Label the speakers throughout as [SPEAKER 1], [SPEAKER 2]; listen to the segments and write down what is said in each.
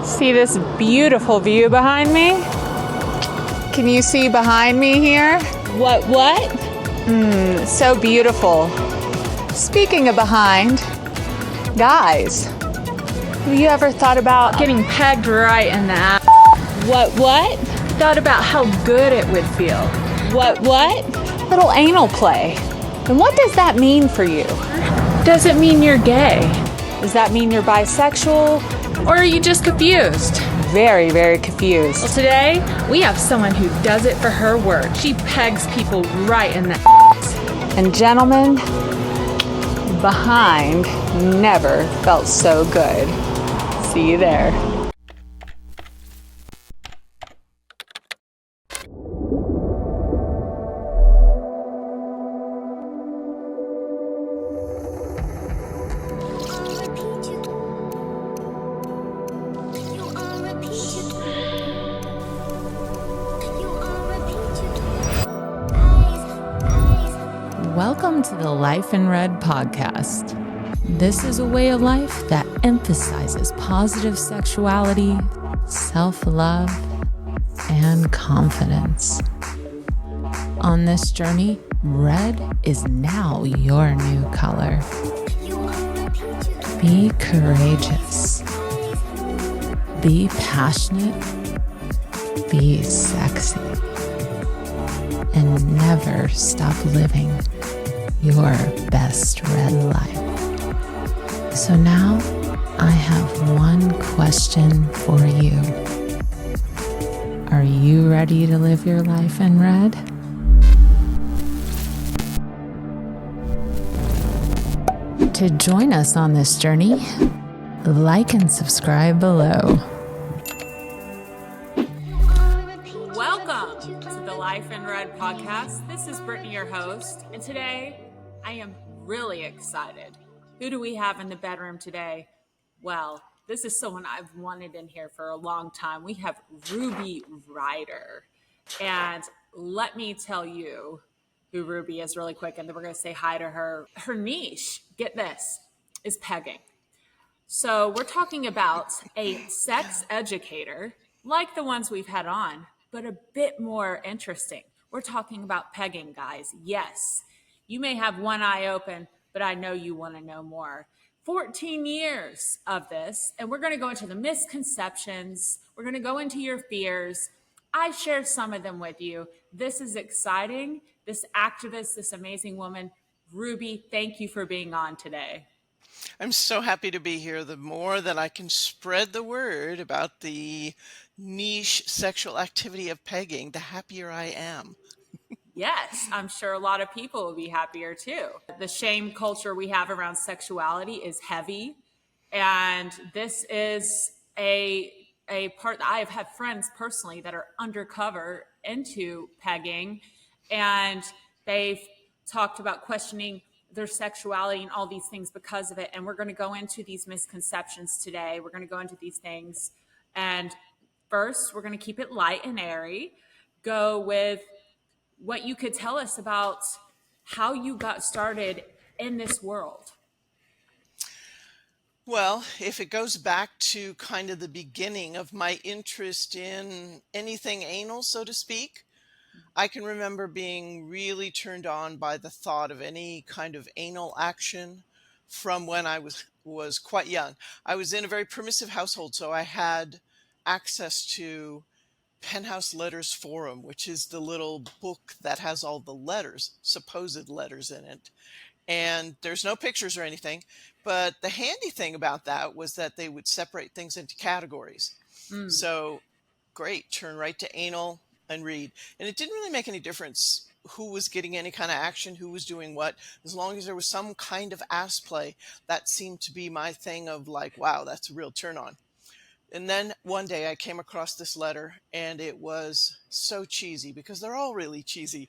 [SPEAKER 1] See this beautiful view behind me? Can you see behind me here?
[SPEAKER 2] What?
[SPEAKER 1] So beautiful. Speaking of behind, guys, have you ever thought about getting pegged right in the ass?
[SPEAKER 2] What?
[SPEAKER 1] Thought about how good it would feel?
[SPEAKER 2] What?
[SPEAKER 1] Little anal play. And what does that mean for you? Does it mean you're gay? Does that mean you're bisexual? Or are you just confused? Very, very confused. Well, today, we have someone who does it for her work. She pegs people right in the ass. And gentlemen, behind never felt so good. See you there. Welcome to the Life in Red podcast. This is a way of life that emphasizes positive sexuality, self-love, and confidence. On this journey, red is now your new color. Be courageous. Be passionate. Be sexy. And never stop living your best red life. So now I have one question for you. Are you ready to live your life in red? To join us on this journey, like and subscribe below. Welcome to the Life in Red podcast. This is Brittany, your host, and today I am really excited. Who do we have in the bedroom today? Well, this is someone I've wanted in here for a long time. We have Ruby Ryder, and let me tell you who Ruby is really quick, and then we're going to say hi to her. Her niche, get this, is pegging. So we're talking about a sex educator, like the ones we've had on, but a bit more interesting. We're talking about pegging, guys. Yes, you may have one eye open, but I know you want to know more. 14 years of this, and we're going to go into the misconceptions. We're going to go into your fears. I shared some of them with you. This is exciting. This activist, this amazing woman, Ruby, thank you for being on today.
[SPEAKER 3] I'm so happy to be here. The more that I can spread the word about the niche sexual activity of pegging, the happier I am.
[SPEAKER 1] Yes, I'm sure a lot of people will be happier too. The shame culture we have around sexuality is heavy. And this is a part that I have had friends personally that are undercover into pegging. And they've talked about questioning their sexuality and all these things because of it. And we're going to go into these misconceptions today. We're going to go into these things. And first, we're going to keep it light and airy. Go with what you could tell us about how you got started in this world.
[SPEAKER 3] Well, if it goes back to kind of the beginning of my interest in anything anal, so to speak, I can remember being really turned on by the thought of any kind of anal action from when I was quite young. I was in a very permissive household, so I had access to Penthouse Letters Forum, which is the little book that has all the letters, supposed letters in it. And there's no pictures or anything, but the handy thing about that was that they would separate things into categories. So great, turn right to anal and read. And it didn't really make any difference who was getting any kind of action, who was doing what, as long as there was some kind of ass play. That seemed to be my thing of like, wow, that's a real turn on. And then one day I came across this letter, and it was so cheesy because they're all really cheesy.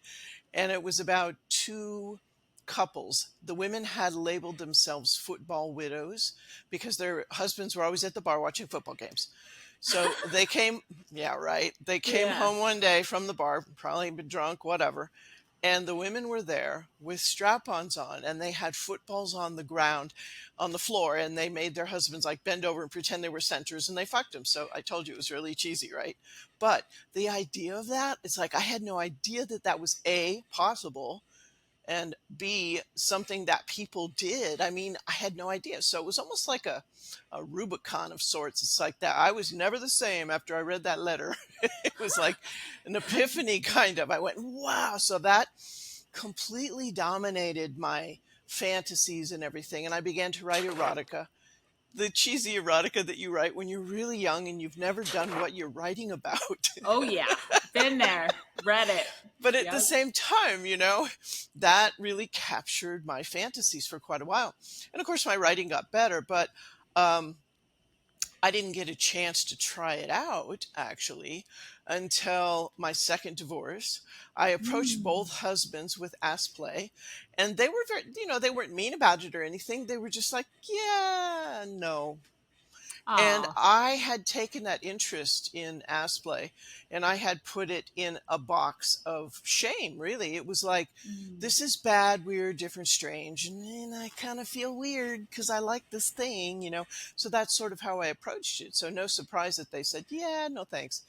[SPEAKER 3] And it was about two couples. The women had labeled themselves football widows because their husbands were always at the bar watching football games. So they came, yeah, right. They came home one day from the bar, probably been drunk, whatever. And the women were there with strap-ons on, and they had footballs on the ground, on the floor, and they made their husbands like bend over and pretend they were centers, and they fucked them. So I told you it was really cheesy, right? But the idea of that, it's like I had no idea that that was A, possible, and B, something that people did. I mean, I had no idea. So it was almost like a Rubicon of sorts. It's like that. I was never the same after I read that letter. It was like an epiphany, kind of. I went, wow. So that completely dominated my fantasies and everything. And I began to write erotica, the cheesy erotica that you write when you're really young and you've never done what you're writing about.
[SPEAKER 1] Oh yeah, been there, read it.
[SPEAKER 3] But at the
[SPEAKER 1] Yep.
[SPEAKER 3] same time, that really captured my fantasies for quite a while. And of course, my writing got better, but um, I didn't get a chance to try it out actually until my second divorce. I approached both
[SPEAKER 1] Mm.
[SPEAKER 3] husbands with ass play, and they were very, they weren't mean about it or anything. They were just like, yeah, no. And
[SPEAKER 1] Aw.
[SPEAKER 3] I had taken that interest in ass play and I had put it in a box of shame, really. It was like,
[SPEAKER 1] Mm.
[SPEAKER 3] this is bad, weird, different, strange. And I kind of feel weird because I like this thing. So that's sort of how I approached it. So no surprise that they said, yeah, no thanks.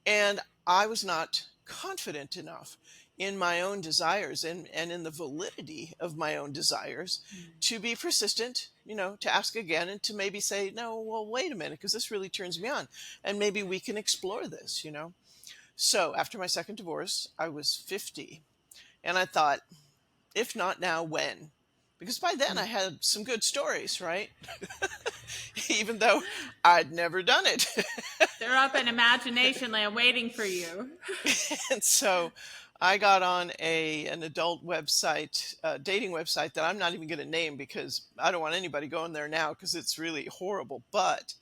[SPEAKER 3] And I was not confident enough in my own desires and in the validity of my own desires
[SPEAKER 1] Mm.
[SPEAKER 3] to be persistent, to ask again and to maybe say, no, well, wait a minute, because this really turns me on. And maybe we can explore this. So after my second divorce, I was 50. And I thought, if not now, when? Because by then I
[SPEAKER 1] Mm.
[SPEAKER 3] had some good stories, right? Even though I'd never done it.
[SPEAKER 1] They're up in imagination land waiting for you.
[SPEAKER 3] And so I got on an adult website, dating website that I'm not even going to name because I don't want anybody going there now because it's really horrible. But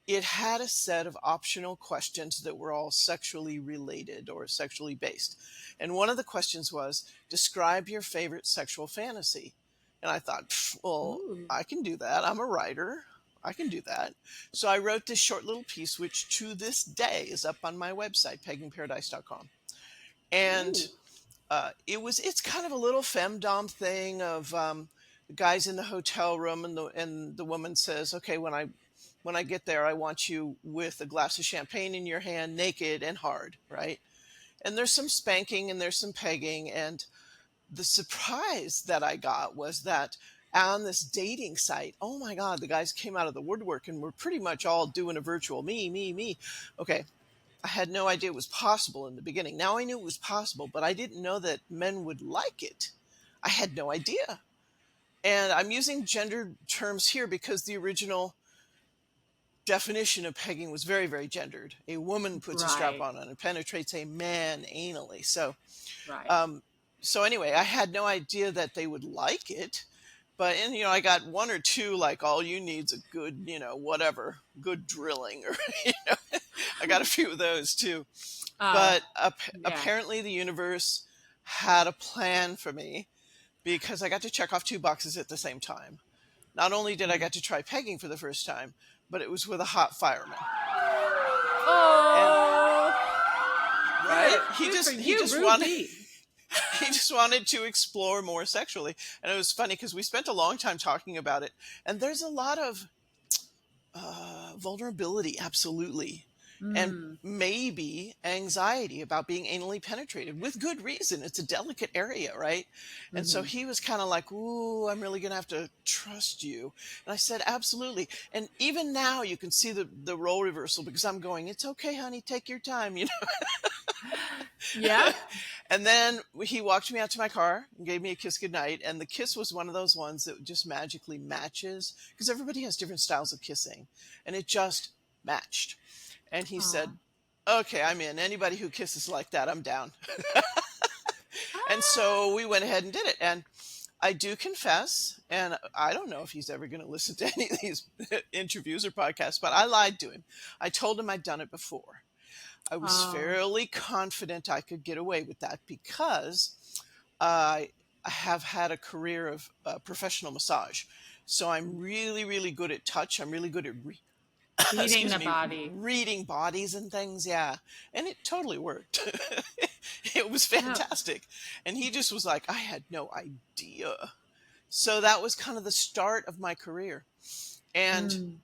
[SPEAKER 3] it had a set of optional questions that were all sexually related or sexually based. And one of the questions was, describe your favorite sexual fantasy. And I thought, well,
[SPEAKER 1] Ooh.
[SPEAKER 3] I can do that. I'm a writer. I can do that. So I wrote this short little piece, which to this day is up on my website, pegging.Paradise.com. And
[SPEAKER 1] Ooh.
[SPEAKER 3] it's kind of a little femdom thing of the guys in the hotel room, and the woman says, okay, when I get there, I want you with a glass of champagne in your hand, naked and hard, right? And there's some spanking and there's some pegging. And the surprise that I got was that on this dating site, oh my God, the guys came out of the woodwork and were pretty much all doing a virtual me, me, me. Okay, I had no idea it was possible in the beginning. Now I knew it was possible, but I didn't know that men would like it. I had no idea. And I'm using gendered terms here because the original definition of pegging was very, very gendered. A woman puts a strap
[SPEAKER 1] Right.
[SPEAKER 3] on and penetrates a man anally. So,
[SPEAKER 1] Right.
[SPEAKER 3] um, so anyway, I had no idea that they would like it. But and I got one or two like all you need's a good whatever good drilling or I got a few of those too.
[SPEAKER 1] Oh,
[SPEAKER 3] But
[SPEAKER 1] yeah.
[SPEAKER 3] apparently the universe had a plan for me because I got to check off two boxes at the same time. Not only did I
[SPEAKER 1] Mm.
[SPEAKER 3] get to try pegging for the first time, but it was with a hot fireman. And
[SPEAKER 1] Oh,
[SPEAKER 3] right, he
[SPEAKER 1] good for
[SPEAKER 3] just he
[SPEAKER 1] you,
[SPEAKER 3] just wanted
[SPEAKER 1] Ruby.
[SPEAKER 3] he just wanted to explore more sexually. And it was funny because we spent a long time talking about it. And there's a lot of vulnerability, absolutely. And
[SPEAKER 1] Mm.
[SPEAKER 3] maybe anxiety about being anally penetrated with good reason. It's a delicate area, right? And so
[SPEAKER 1] Hmm.
[SPEAKER 3] he was kind of like, ooh, I'm really going to have to trust you. And I said, absolutely. And even now you can see the role reversal because I'm going, it's okay, honey, take your time.
[SPEAKER 1] Yep.
[SPEAKER 3] And then he walked me out to my car and gave me a kiss goodnight. And the kiss was one of those ones that just magically matches because everybody has different styles of kissing. And it just matched. And he
[SPEAKER 1] Aw.
[SPEAKER 3] said, okay, I'm in. Anybody who kisses like that, I'm down. And
[SPEAKER 1] Ah.
[SPEAKER 3] so we went ahead and did it. And I do confess, and I don't know if he's ever going to listen to any of these interviews or podcasts, but I lied to him. I told him I'd done it before. I was
[SPEAKER 1] Oh.
[SPEAKER 3] fairly confident I could get away with that because I have had a career of professional massage. So I'm really, really good at touch. I'm really good at
[SPEAKER 1] Reading
[SPEAKER 3] excuse
[SPEAKER 1] the
[SPEAKER 3] me,
[SPEAKER 1] body.
[SPEAKER 3] reading bodies and things. Yeah. And it totally worked. It was
[SPEAKER 1] Oh.
[SPEAKER 3] fantastic. And he just was like, I had no idea. So that was kind of the start of my career. And
[SPEAKER 1] Mm.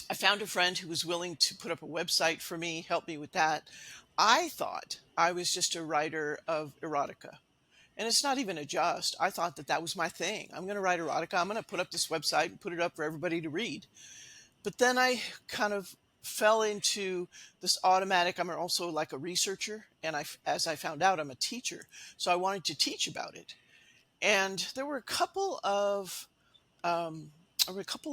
[SPEAKER 3] I found a friend who was willing to put up a website for me, help me with that. I thought I was just a writer of erotica. And it's not even a just. I thought that that was my thing. I'm going to write erotica. I'm going to put up this website and put it up for everybody to read. But then I kind of fell into this automatic. I'm also like a researcher. And as I found out, I'm a teacher. So I wanted to teach about it. And um, there were a couple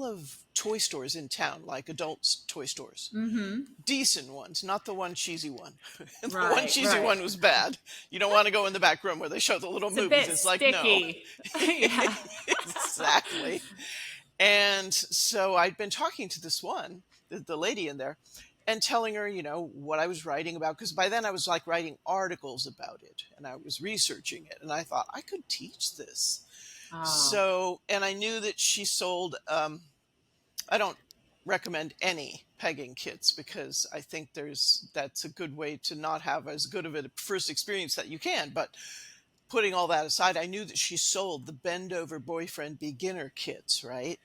[SPEAKER 3] of toy stores in town, like adults toy stores,
[SPEAKER 1] Mm-hmm.
[SPEAKER 3] decent ones, not the one cheesy one. The one
[SPEAKER 1] Right,
[SPEAKER 3] cheesy
[SPEAKER 1] right.
[SPEAKER 3] one was bad. You don't want to go in the back room where they show the little
[SPEAKER 1] It's a
[SPEAKER 3] movies.
[SPEAKER 1] bit
[SPEAKER 3] It's like, no.
[SPEAKER 1] sticky. Yeah.
[SPEAKER 3] Exactly. And so I'd been talking to this one, the lady in there, and telling her, what I was writing about. Because by then I was like writing articles about it and I was researching it. And I thought I could teach this.
[SPEAKER 1] Oh.
[SPEAKER 3] So, and I knew that she sold, I don't recommend any pegging kits because I think that's a good way to not have as good of a first experience that you can. But putting all that aside, I knew that she sold the bend over boyfriend beginner kits, right?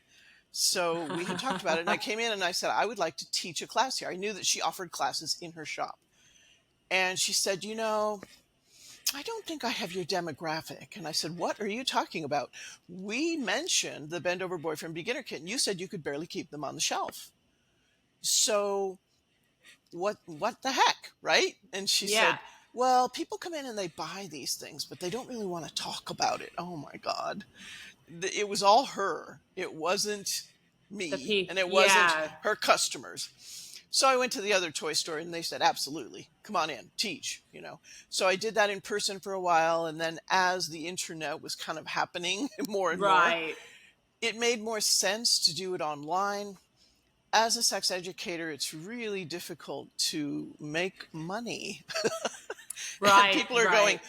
[SPEAKER 3] So we had talked about it and I came in and I said, I would like to teach a class here. I knew that she offered classes in her shop. And she said, I don't think I have your demographic. And I said, what are you talking about? We mentioned the bend over boyfriend beginner kit and you said you could barely keep them on the shelf. So what the heck, right? And she
[SPEAKER 1] Yeah.
[SPEAKER 3] said, well, people come in and they buy these things, but they don't really want to talk about it. Oh my God. It was all her. It wasn't
[SPEAKER 1] The
[SPEAKER 3] me
[SPEAKER 1] P.
[SPEAKER 3] and it wasn't
[SPEAKER 1] Yeah.
[SPEAKER 3] her customers. So I went to the other toy store and they said, absolutely, come on in, teach. So I did that in person for a while. And then as the internet was kind of happening more and more,
[SPEAKER 1] Right.
[SPEAKER 3] it made more sense to do it online. As a sex educator, it's really difficult to make money. And
[SPEAKER 1] Right.
[SPEAKER 3] people are going,
[SPEAKER 1] Right.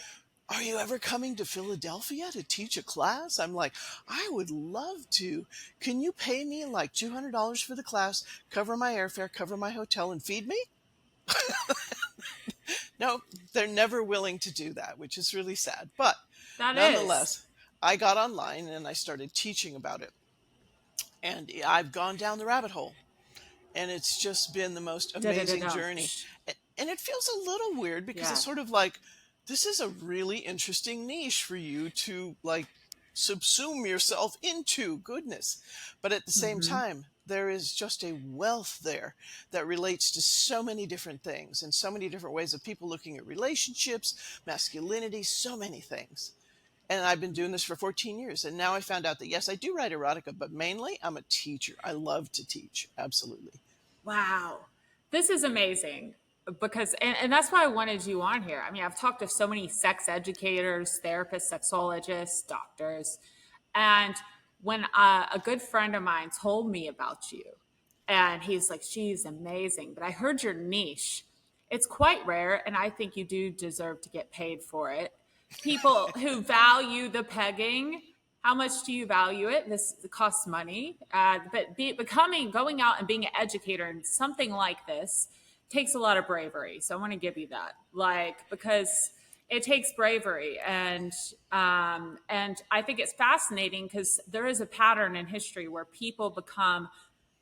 [SPEAKER 3] are you ever coming to Philadelphia to teach a class? I'm like, I would love to. Can you pay me like $200 for the class, cover my airfare, cover my hotel, and feed me? No, they're never willing to do that, which is really sad. But
[SPEAKER 1] That is.
[SPEAKER 3] nonetheless, I got online and I started teaching about it. And I've gone down the rabbit hole. And it's just been the most amazing
[SPEAKER 1] Da-da-da-dum.
[SPEAKER 3] journey. And it feels a little weird because
[SPEAKER 1] Yeah.
[SPEAKER 3] it's sort of like, this is a really interesting niche for you to like subsume yourself into. Goodness. But at the same
[SPEAKER 1] Mm-hmm.
[SPEAKER 3] time, there is just a wealth there that relates to so many different things and so many different ways of people looking at relationships, masculinity, so many things. And I've been doing this for 14 years. And now I found out that, yes, I do write erotica, but mainly I'm a teacher. I love to teach. Absolutely.
[SPEAKER 1] Wow. This is amazing because, and that's why I wanted you on here. I mean, I've talked to so many sex educators, therapists, sexologists, doctors. And when a good friend of mine told me about you, and he's like, she's amazing, but I heard your niche. It's quite rare, and I think you do deserve to get paid for it. People who value the pegging, how much do you value it? This costs money, but going out and being an educator in something like this takes a lot of bravery. So I want to give you that, because it takes bravery, and I think it's fascinating because there is a pattern in history where people become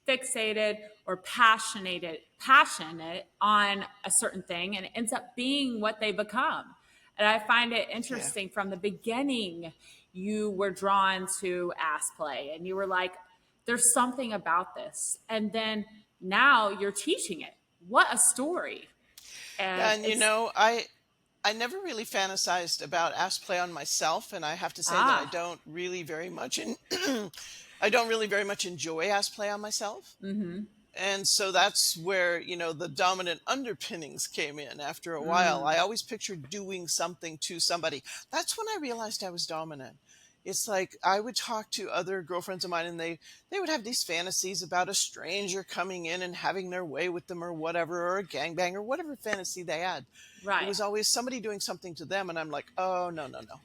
[SPEAKER 1] fixated or passionate on a certain thing, and it ends up being what they become. And I find it
[SPEAKER 3] Yeah.
[SPEAKER 1] interesting from the beginning, you were drawn to ass play and you were like, there's something about this. And then now you're teaching it. What a story.
[SPEAKER 3] Yeah,
[SPEAKER 1] And
[SPEAKER 3] and
[SPEAKER 1] it's,
[SPEAKER 3] I never really fantasized about ass play on myself, and I have to say that I
[SPEAKER 1] ah,
[SPEAKER 3] don't really very much I don't really very much enjoy ass play on myself.
[SPEAKER 1] mm-hmm,
[SPEAKER 3] And so that's where, the dominant underpinnings came in after a while. I always pictured doing something to somebody. That's when I realized I was dominant. It's like I would talk to other girlfriends of mine and they would have these fantasies about a stranger coming in and having their way with them or whatever, or a gangbang or whatever fantasy they had. It
[SPEAKER 1] right,
[SPEAKER 3] was always somebody doing something to them. And I'm like, oh, no, no, no.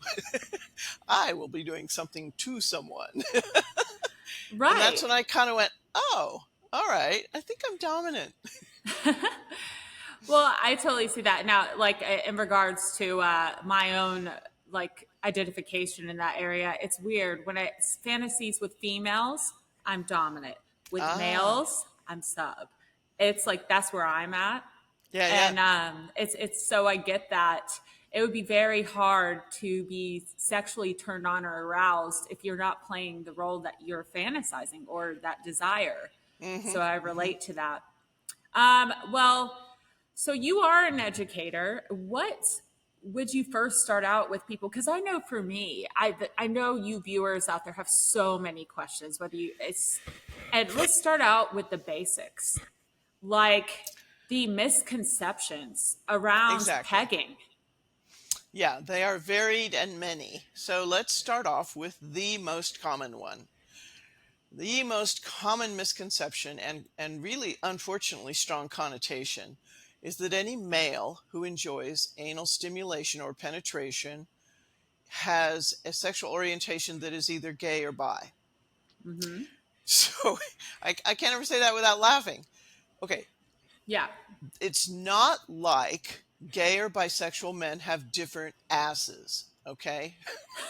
[SPEAKER 3] I will be doing something to someone. And that's
[SPEAKER 1] right.
[SPEAKER 3] when I kind of went, oh, All right. I think I'm dominant.
[SPEAKER 1] Well, I totally see that now. Like in regards to my own like identification in that area, it's weird when it's fantasies with females. I'm dominant. With
[SPEAKER 3] Ah,
[SPEAKER 1] males, I'm sub. It's like that's where I'm at,
[SPEAKER 3] yeah, yeah.
[SPEAKER 1] and it's so I get that. It would be very hard to be sexually turned on or aroused if you're not playing the role that you're fantasizing or that desire.
[SPEAKER 3] Mm-hmm.
[SPEAKER 1] So I
[SPEAKER 3] Mm-hmm.
[SPEAKER 1] relate to that. Well, so you are an educator. What would you first start out with people? Because I know for me, I know you viewers out there have so many questions. Whether you it's and let's start out with the basics, like the misconceptions around
[SPEAKER 3] Exactly.
[SPEAKER 1] pegging.
[SPEAKER 3] Yeah, they are varied and many. So let's start off with the most common one. The most common misconception and really unfortunately strong connotation is that any male who enjoys anal stimulation or penetration has a sexual orientation that is either gay or bi.
[SPEAKER 1] Hmm.
[SPEAKER 3] So I can't ever say that without laughing. Okay,
[SPEAKER 1] Yeah.
[SPEAKER 3] it's not like gay or bisexual men have different asses. Okay,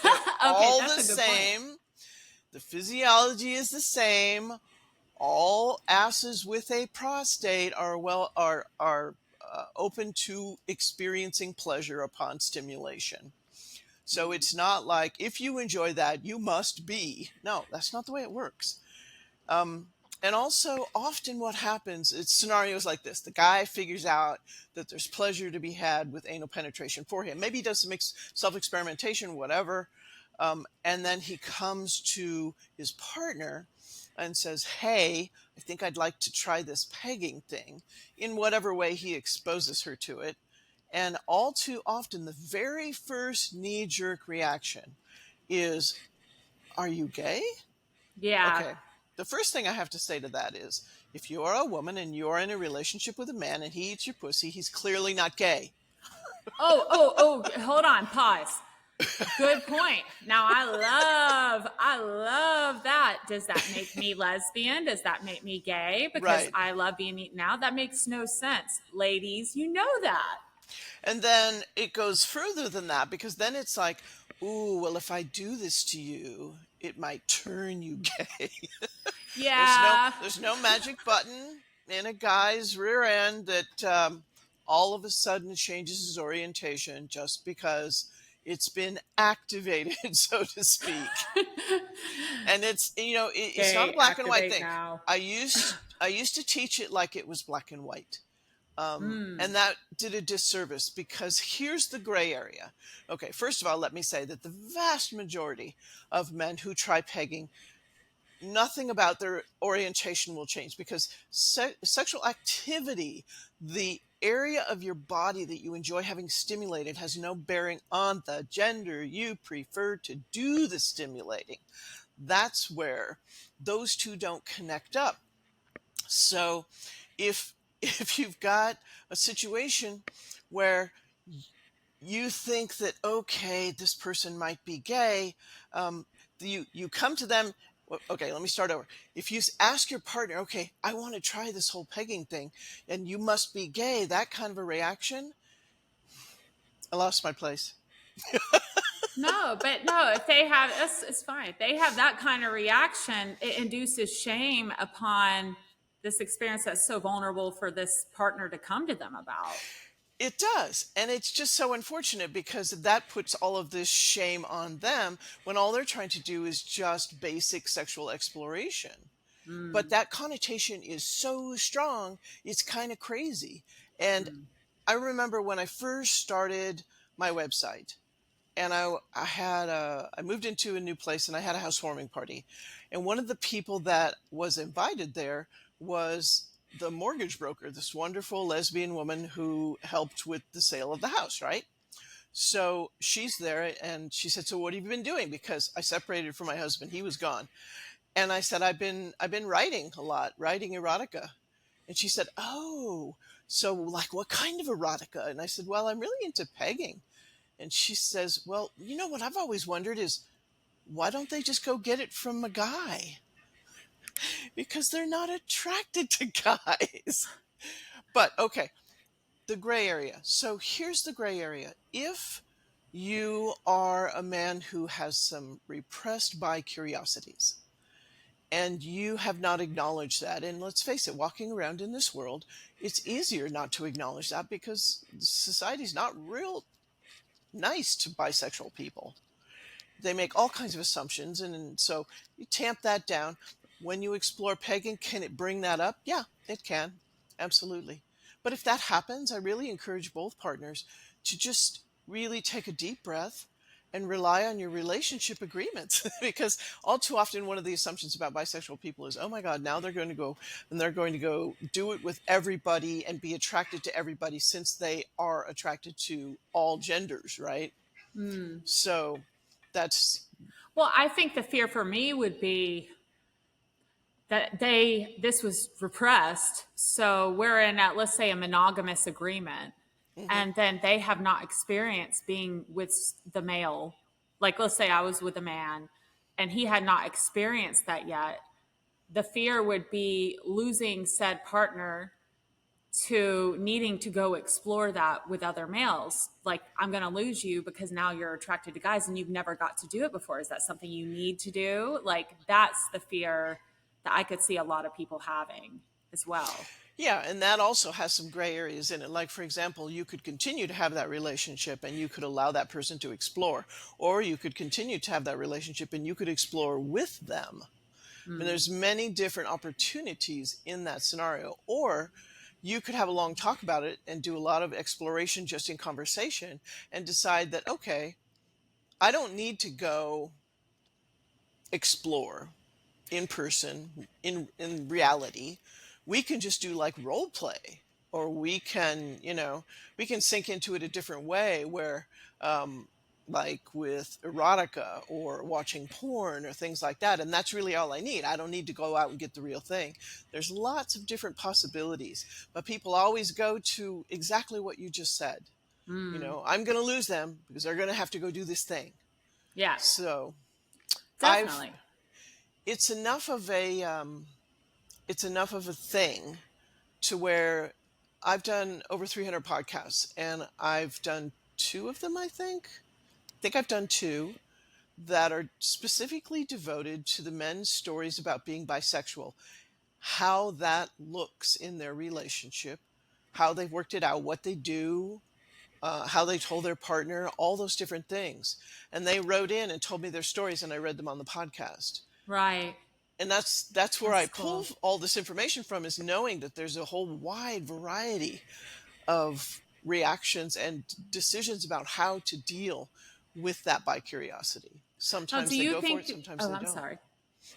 [SPEAKER 3] they're
[SPEAKER 1] Okay,
[SPEAKER 3] all
[SPEAKER 1] that's
[SPEAKER 3] the
[SPEAKER 1] a good point.
[SPEAKER 3] same. The physiology is the same. All asses with a prostate are open to experiencing pleasure upon stimulation. So it's not like if you enjoy that, you must be. No, that's not the way it works. Um, and also, often what happens is scenarios like this: the guy figures out that there's pleasure to be had with anal penetration for him. Maybe he does some self experimentation, whatever. And then he comes to his partner and says, "Hey, I think I'd like to try this pegging thing," in whatever way he exposes her to it. And all too often, the very first knee jerk reaction is, "Are you gay?"
[SPEAKER 1] Yeah.
[SPEAKER 3] Okay. The first thing I have to say to that is if you are a woman and you're in a relationship with a man and he eats your pussy, he's clearly not gay.
[SPEAKER 1] Oh, hold on, pause. Good point. Now I love that. Does that make me lesbian? Does that make me gay? Because
[SPEAKER 3] Right.
[SPEAKER 1] I love being eaten out? That makes no sense. Ladies, you know that.
[SPEAKER 3] And then it goes further than that because then it's like, ooh, well, if I do this to you, it might turn you gay. there's no
[SPEAKER 1] Yeah.
[SPEAKER 3] there's no magic button in a guy's rear end that all of a sudden changes his orientation just because it's been activated, so to speak. And it's not a
[SPEAKER 1] Gay,
[SPEAKER 3] black and white
[SPEAKER 1] activate
[SPEAKER 3] thing.
[SPEAKER 1] now.
[SPEAKER 3] I used to teach it like it was black and white. And that did a disservice because here's the gray area. Okay, first of all, let me say that the vast majority of men who try pegging, nothing about their orientation will change because sexual activity, the area of your body that you enjoy having stimulated, has no bearing on the gender you prefer to do the stimulating. That's where those two don't connect up. So if if you've got a situation where you think that okay, this person might be gay, um, you come to them. Okay, let me start over. If you ask your partner, okay, I want to try this whole pegging thing, and you must be gay, that kind of a reaction, I lost my place.
[SPEAKER 1] No, but no, if they have it's fine. If they have that kind of reaction, it induces shame upon this experience that's so vulnerable for this partner to come to them about.
[SPEAKER 3] It does. And it's just so unfortunate because that puts all of this shame on them when all they're trying to do is just basic sexual exploration. But
[SPEAKER 1] Mm,
[SPEAKER 3] that connotation is so strong, it's kind of crazy. And
[SPEAKER 1] mm.
[SPEAKER 3] I remember when I first started my website and I moved into a new place and I had a housewarming party. And one of the people that was invited there was the mortgage broker, this wonderful lesbian woman who helped with the sale of the house, right? So she's there and she said, "So what have you been doing?" Because I separated from my husband, he was gone. And I said, I've been writing a lot, writing erotica. And she said, "Oh, so like what kind of erotica?" And I said, "Well, I'm really into pegging." And she says, "Well, you know what I've always wondered is why don't they just go get it from a guy?" because they're not attracted to guys. But okay, the gray area. So here's the gray area. If you are a man who has some repressed bi curiosities and you have not acknowledged that, and let's face it, walking around in this world, it's easier not to acknowledge that because society's not real nice to bisexual people. They make all kinds of assumptions, and so you tamp that down. When you explore pegging, can it bring that up? Yeah, it can. Absolutely. But if that happens, I really encourage both partners to just really take a deep breath and rely on your relationship agreements because all too often one of the assumptions about bisexual people is, oh my god, now they're going to go and they're going to go do it with everybody and be attracted to everybody since they are attracted to all genders, right?
[SPEAKER 1] Mm.
[SPEAKER 3] So that's
[SPEAKER 1] Well, I think the fear for me would be that this was repressed. So we're in a, let's say, a monogamous agreement,
[SPEAKER 3] mhm.
[SPEAKER 1] and then they have not experienced being with the male. Like, let's say I was with a man and he had not experienced that yet. The fear would be losing said partner to needing to go explore that with other males. Like, I'm going to lose you because now you're attracted to guys and you've never got to do it before. Is that something you need to do? Like, that's the fear that I could see a lot of people having as well.
[SPEAKER 3] Yeah, and that also has some gray areas in it. Like, for example, you could continue to have that relationship and you could allow that person to explore, or you could continue to have that relationship and you could explore with them. I mean,
[SPEAKER 1] Mm.
[SPEAKER 3] there's many different opportunities in that scenario. Or you could have a long talk about it and do a lot of exploration just in conversation and decide that, okay, I don't need to go explore in person in reality. We can just do like role play, or we can, we can sink into it a different way where um like with erotica or watching porn or things like that, and that's really all I need. I don't need to go out and get the real thing. There's lots of different possibilities, but people always go to exactly what you just said.
[SPEAKER 1] Mm.
[SPEAKER 3] I'm going to lose them because they're going to have to go do this thing.
[SPEAKER 1] Yeah,
[SPEAKER 3] So I've
[SPEAKER 1] definitely.
[SPEAKER 3] it's enough of a it's enough of a thing to where I've done over 300 podcasts and I've done two of them, I think I've done two that are specifically devoted to the men's stories about being bisexual, how that looks in their relationship, how they've worked it out, what they do, how they told their partner, all those different things. And they wrote in and told me their stories and I read them on the podcast.
[SPEAKER 1] Right.
[SPEAKER 3] And that's where I
[SPEAKER 1] That's
[SPEAKER 3] pull
[SPEAKER 1] cool.
[SPEAKER 3] all this information from, is knowing that there's a whole wide variety of reactions and decisions about how to deal with that bi curiosity.
[SPEAKER 1] Now,
[SPEAKER 3] Sometimes
[SPEAKER 1] do
[SPEAKER 3] they
[SPEAKER 1] you
[SPEAKER 3] go for it,
[SPEAKER 1] think,
[SPEAKER 3] sometimes
[SPEAKER 1] oh,
[SPEAKER 3] they
[SPEAKER 1] I'm
[SPEAKER 3] don't.
[SPEAKER 1] sorry.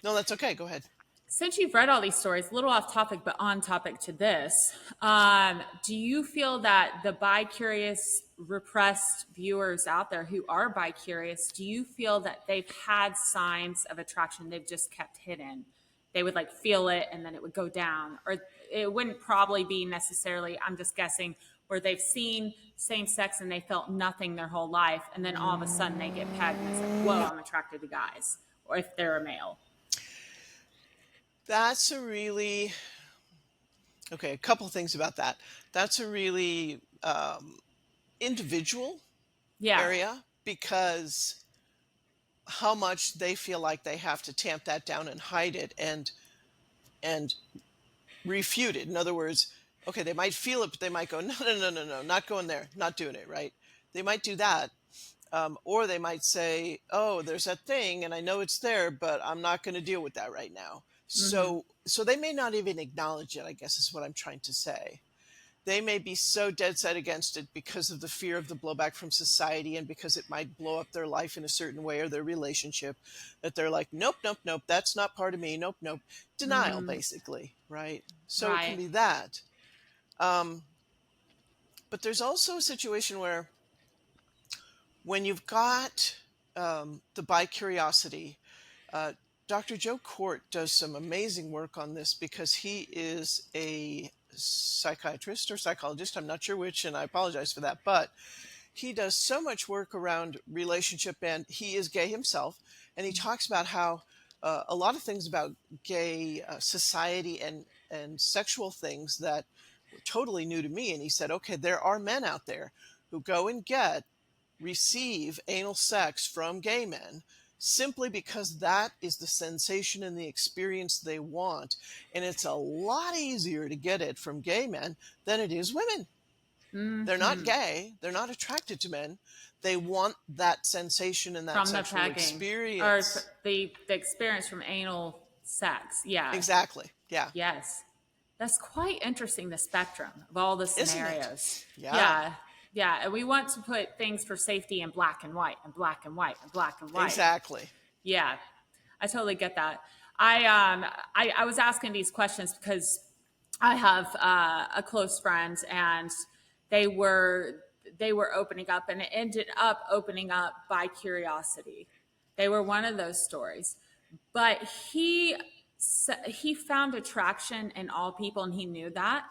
[SPEAKER 3] No, that's okay. Go ahead.
[SPEAKER 1] Since you've read all these stories, a little off topic, but on topic to this, do you feel that the bi curious repressed viewers out there who are bi curious, do you feel that they've had signs of attraction they've just kept hidden? They would like feel it and then it would go down, or it wouldn't probably be necessarily, I'm just guessing, where they've seen same sex and they felt nothing their whole life, and then all of a sudden they get pegged and it's like, whoa, I'm attracted to guys, or if they're a male.
[SPEAKER 3] That's a really, okay, a couple things about that. That's a really individual
[SPEAKER 1] Yeah.
[SPEAKER 3] area, because how much they feel like they have to tamp that down and hide it and refute it. In other words, okay, they might feel it, but they might go, no, no, no, no, no, not going there, not doing it, right? They might do that. Or they might say, oh, there's that thing and I know it's there, but I'm not going to deal with that right now.
[SPEAKER 1] Mm-hmm.
[SPEAKER 3] So they may not even acknowledge it, I guess is what I'm trying to say. They may be so dead set against it because of the fear of the blowback from society and because it might blow up their life in a certain way or their relationship, that they're like, nope, nope, nope, that's not part of me. Nope, nope. Denial,
[SPEAKER 1] Mm-hmm.
[SPEAKER 3] basically, right? So it can
[SPEAKER 1] Right.
[SPEAKER 3] be that. Um, but there's also a situation where when you've got the bi curiosity, uh, Dr. Joe Court does some amazing work on this because he is a psychiatrist or psychologist. I'm not sure which, and I apologize for that. But he does so much work around relationship, and he is gay himself. And he talks about how a lot of things about gay society and sexual things that were totally new to me. And he said, okay, there are men out there who go and receive anal sex from gay men simply because that is the sensation and the experience they want. And it's a lot easier to get it from gay men than it is women. They're not
[SPEAKER 1] Hmm.
[SPEAKER 3] gay. They're not attracted to men. They want that sensation and that
[SPEAKER 1] From the
[SPEAKER 3] sexual
[SPEAKER 1] pegging or
[SPEAKER 3] experience.
[SPEAKER 1] the experience from anal sex. Yeah.
[SPEAKER 3] Exactly. Yeah.
[SPEAKER 1] Yes. That's quite interesting, the spectrum of all the
[SPEAKER 3] Isn't it?
[SPEAKER 1] scenarios.
[SPEAKER 3] Yeah.
[SPEAKER 1] Yeah. Yeah. And we want to put things for safety in black and white and black and white and black and white.
[SPEAKER 3] Exactly.
[SPEAKER 1] Yeah. I totally get that. I was asking these questions because I have a close friend, and they were they were opening up, and it ended up opening up by curiosity. They were one of those stories, but he found attraction in all people, and he knew that.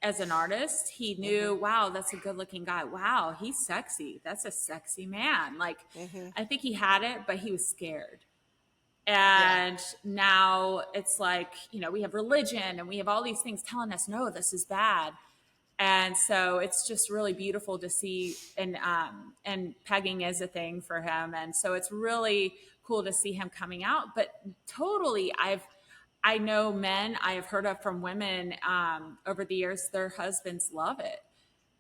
[SPEAKER 1] As an artist, he
[SPEAKER 3] Hmm.
[SPEAKER 1] knew, wow, that's a good looking guy. Wow, he's sexy. That's a sexy man. Like,
[SPEAKER 3] Hmm.
[SPEAKER 1] I think he had it, but he was scared.
[SPEAKER 3] Yeah.
[SPEAKER 1] And now it's like, we have religion and we have all these things telling us, no, this is bad. And so it's just really beautiful to see. And pegging is a thing for him. And so it's really cool to see him coming out. But totally, I know men I have heard of from women over the years, their husbands love it.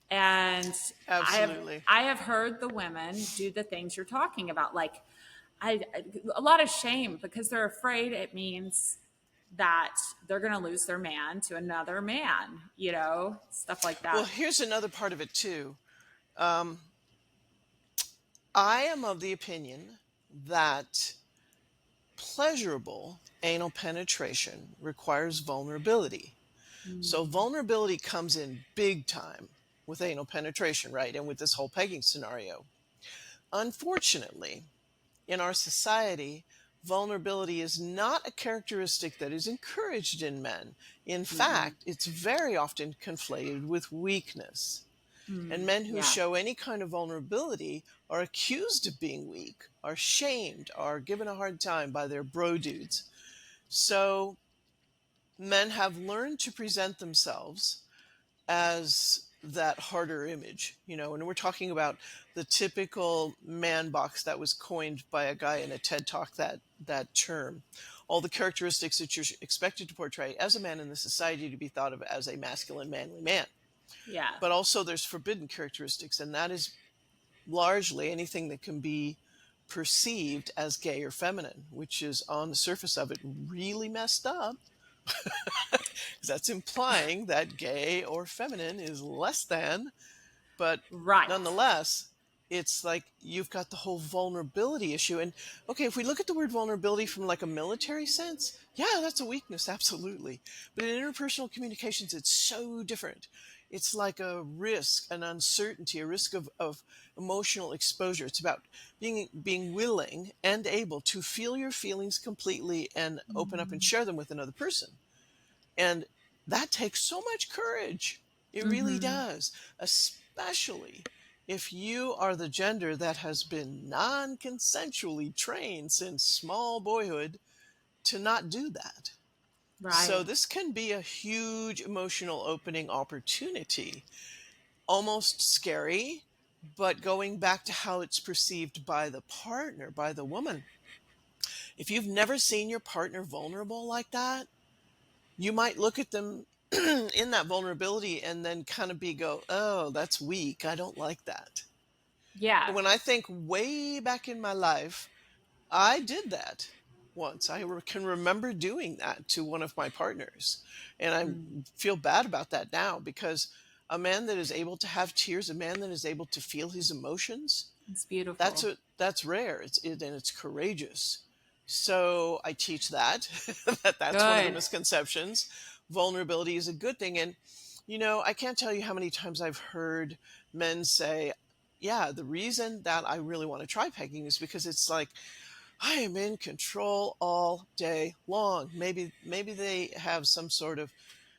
[SPEAKER 1] And I have
[SPEAKER 3] Absolutely.
[SPEAKER 1] I have heard the women do the things you're talking about, like I a lot of shame because they're afraid it means that they're going to lose their man to another man, stuff like
[SPEAKER 3] Well,
[SPEAKER 1] that.
[SPEAKER 3] here's another part of it too. Um, I am of the opinion that pleasurable anal penetration requires vulnerability. So vulnerability comes in big time with anal penetration, right? And with this whole pegging scenario. Unfortunately, in our society, vulnerability is not a characteristic that is encouraged in men. In
[SPEAKER 1] Mm-mm.
[SPEAKER 3] fact, it's very often conflated with weakness. And men who
[SPEAKER 1] Yeah.
[SPEAKER 3] show any kind of vulnerability are accused of being weak, are shamed, are given a hard time by their bro dudes. So men have learned to present themselves as that harder image, and we're talking about the typical man box that was coined by a guy in a TED talk, that term, all the characteristics that you're expected to portray as a man in the society to be thought of as a masculine manly man.
[SPEAKER 1] Yeah.
[SPEAKER 3] But also there's forbidden characteristics, and that is largely anything that can be perceived as gay or feminine, which is on the surface of it really messed up. That's implying that gay or feminine is less than, but
[SPEAKER 1] Right.
[SPEAKER 3] nonetheless, it's like you've got the whole vulnerability issue. And okay, if we look at the word vulnerability from like a military sense, yeah, that's a weakness, absolutely. But in interpersonal communications, it's so different. It's like a risk, an uncertainty, a risk of emotional exposure. It's about being willing and able to feel your feelings completely and open up and share them with another person. And that takes so much courage. It really
[SPEAKER 1] Mm-hmm.
[SPEAKER 3] does, especially if you are the gender that has been non consensually trained since small boyhood to not do that. So,
[SPEAKER 1] Right.
[SPEAKER 3] this can be a huge emotional opening opportunity, almost scary, but going back to how it's perceived by the partner, by the woman. If you've never seen your partner vulnerable like that, you might look at them in that vulnerability and then kind of go, oh, that's weak. I don't like that.
[SPEAKER 1] Yeah.
[SPEAKER 3] But when I think way back in my life, I did that once. Can remember doing that to one of my partners. And I feel bad about that now because a man that is able to have tears, a man that is able to feel his emotions,
[SPEAKER 1] It's beautiful.
[SPEAKER 3] that's rare. And it's courageous. So I teach that that's one of the
[SPEAKER 1] Good.
[SPEAKER 3] misconceptions. Vulnerability is a good thing, and I can't tell you how many times I've heard men say, "Yeah, the reason that I really want to try pegging is because it's like I am in control all day long." Maybe they have some sort of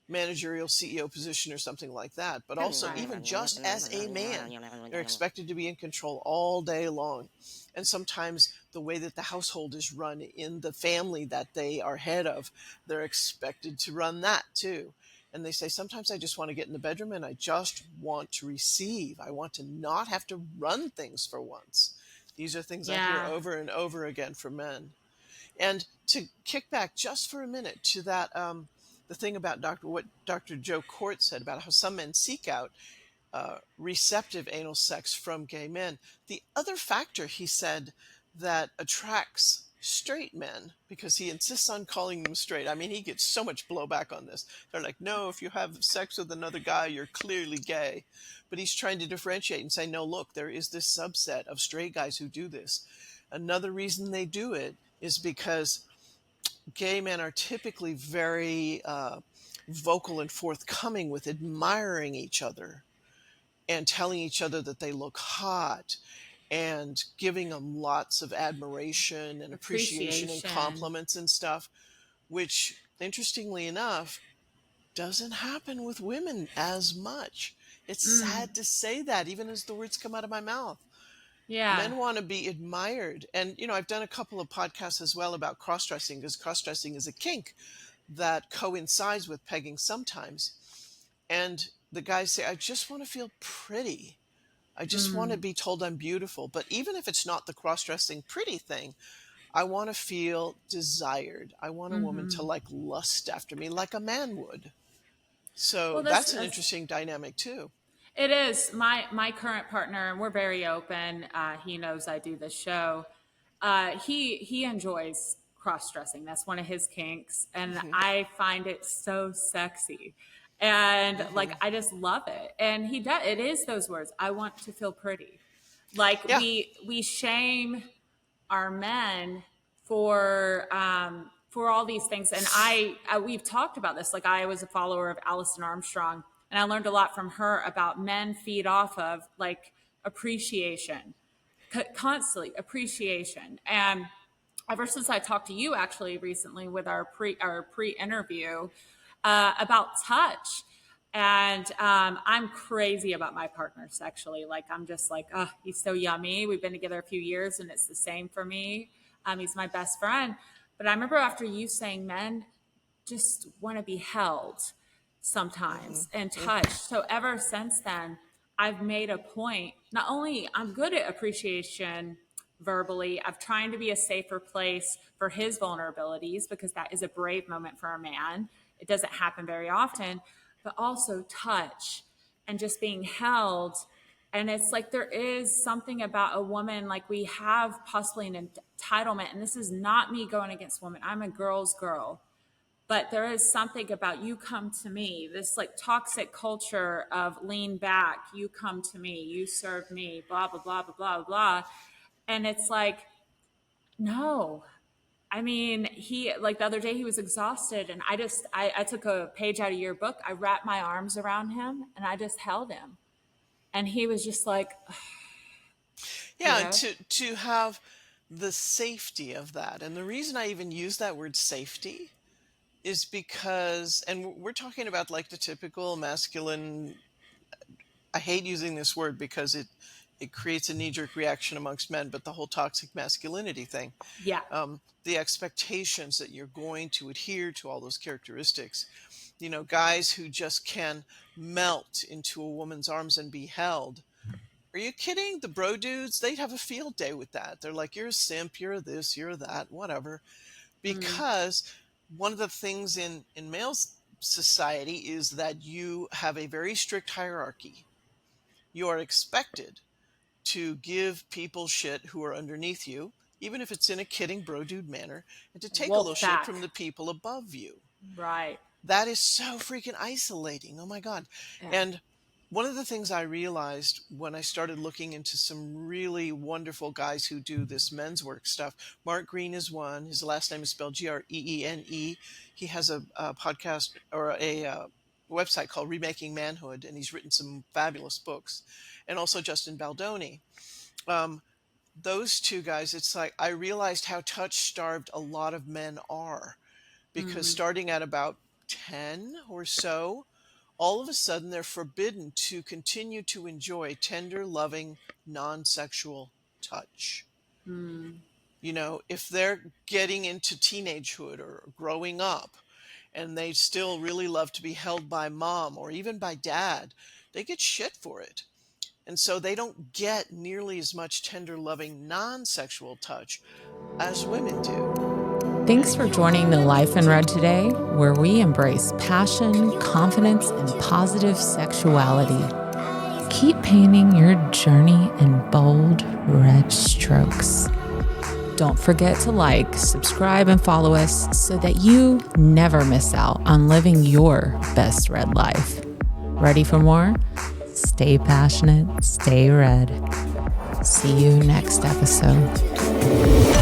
[SPEAKER 3] managerial CEO position or something like that, but also
[SPEAKER 1] Right.
[SPEAKER 3] even just as a man, they're expected to be in control all day long. And sometimes the way that the household is run in the family that they are head of, they're expected to run that too. And they say, sometimes I just want to get in the bedroom and I just want to receive. I want to not have to run things for once. These are things I hear
[SPEAKER 1] Yeah.
[SPEAKER 3] over and over again from men. And to kick back just for a minute to that, the thing about what Dr. Joe Court said about how some men seek out receptive anal sex from gay men. The other factor he said that attracts straight men, because he insists on calling them straight. I mean, he gets so much blowback on this. They're like, no, if you have sex with another guy, you're clearly gay. But he's trying to differentiate and say, no, look, there is this subset of straight guys who do this. Another reason they do it is because gay men are typically very vocal and forthcoming with admiring each other and telling each other that they look hot and giving them lots of admiration and appreciation and
[SPEAKER 1] Appreciation.
[SPEAKER 3] compliments and stuff, which, interestingly enough, doesn't happen with women as much. It's sad to say that, even as the words come out of my mouth.
[SPEAKER 1] Yeah.
[SPEAKER 3] Men want to be admired. And, I've done a couple of podcasts as well about cross dressing, because cross dressing is a kink that coincides with pegging sometimes. And the guys say, I just want to feel pretty. I just want to
[SPEAKER 1] Mm.
[SPEAKER 3] be told I'm beautiful. But even if it's not the cross dressing pretty thing, I want to feel desired. I want a woman to
[SPEAKER 1] Hmm.
[SPEAKER 3] like lust after me like a man would. So
[SPEAKER 1] Well,
[SPEAKER 3] that's an interesting dynamic too.
[SPEAKER 1] it is my current partner, and we're very open. He knows I do this show. He enjoys cross dressing. That's one of his kinks, and
[SPEAKER 3] Hmm.
[SPEAKER 1] I find it so sexy, and like
[SPEAKER 3] Hmm.
[SPEAKER 1] I just love it. And he does. It is those words. I want to feel pretty. Like
[SPEAKER 3] Yeah.
[SPEAKER 1] we shame our men for all these things. And I we've talked about this. Like I was a follower of Alison Armstrong, and I learned a lot from her about men feed off of like appreciation, constantly appreciation. And ever since I talked to you actually recently with our pre interview about touch. And I'm crazy about my partner sexually. Like I'm just like, oh, he's so yummy. We've been together a few years, and it's the same for me. He's my best friend. But I remember after you saying men just want to be held
[SPEAKER 3] Hmm.
[SPEAKER 1] sometimes and
[SPEAKER 3] Hmm.
[SPEAKER 1] touched. So ever since then, I've made a point. Not only I'm good at appreciation verbally, I'm trying to be a safer place for his vulnerabilities because that is a brave moment for a man. It doesn't happen very often, but also touch and just being held. And it's like there is something about a woman, like we have possibly an entitlement. And this is not me going against women. I'm a girl's girl, but there is something about you come to me, this like toxic culture of lean back, you come to me, you serve me, blah blah blah blah blah blah. And it's like, no. I mean, he like the other day he was exhausted, and I took a page out of your book, I wrapped my arms around him and I just held him, and he was just like, you
[SPEAKER 3] Yeah, and
[SPEAKER 1] know.
[SPEAKER 3] to have the safety of that. And the reason I even use that word safety is because, and we're talking about like the typical masculine, I hate using this word because it creates a knee-jerk reaction amongst men, but the whole toxic masculinity thing,
[SPEAKER 1] Yeah.
[SPEAKER 3] the expectations that you're going to adhere to all those characteristics. Guys who just can melt into a woman's arms and be held. Are you kidding? The bro dudes, they'd have a field day with that. They're like, you're a simp, you're this, you're that, whatever.
[SPEAKER 1] Mm.
[SPEAKER 3] Because one of the things in male society is that you have a very strict hierarchy. You are expected to give people shit who are underneath you, even if it's in a kidding bro dude manner, and to take a little
[SPEAKER 1] Wolf
[SPEAKER 3] shit
[SPEAKER 1] pack.
[SPEAKER 3] from the people above you.
[SPEAKER 1] Right.
[SPEAKER 3] That is so freaking isolating. Oh my God.
[SPEAKER 1] Yeah.
[SPEAKER 3] And one of the things I realized when I started looking into some really wonderful guys who do this men's work stuff, Mark Green is one. His last name is spelled Greene. He has a podcast or a website called Remaking Manhood, and he's written some fabulous books. And also Justin Baldoni. Um, those two guys, it's like I realized how touch starved a lot of men are, because
[SPEAKER 1] Mm.
[SPEAKER 3] starting at about 10 or so, all of a sudden they're forbidden to continue to enjoy tender, loving, non-sexual touch. If they're getting into teenagehood or growing up and they still really love to be held by mom or even by dad, they get shit for it. And so they don't get nearly as much tender, loving, non-sexual touch as women do.
[SPEAKER 1] Thanks for joining the Life in Red today, where we embrace passion, confidence, and positive sexuality. Keep painting your journey in bold red strokes. Don't forget to like, subscribe, and follow us so that you never miss out on living your best red life. Ready for more? Stay passionate, stay red. See you next episode.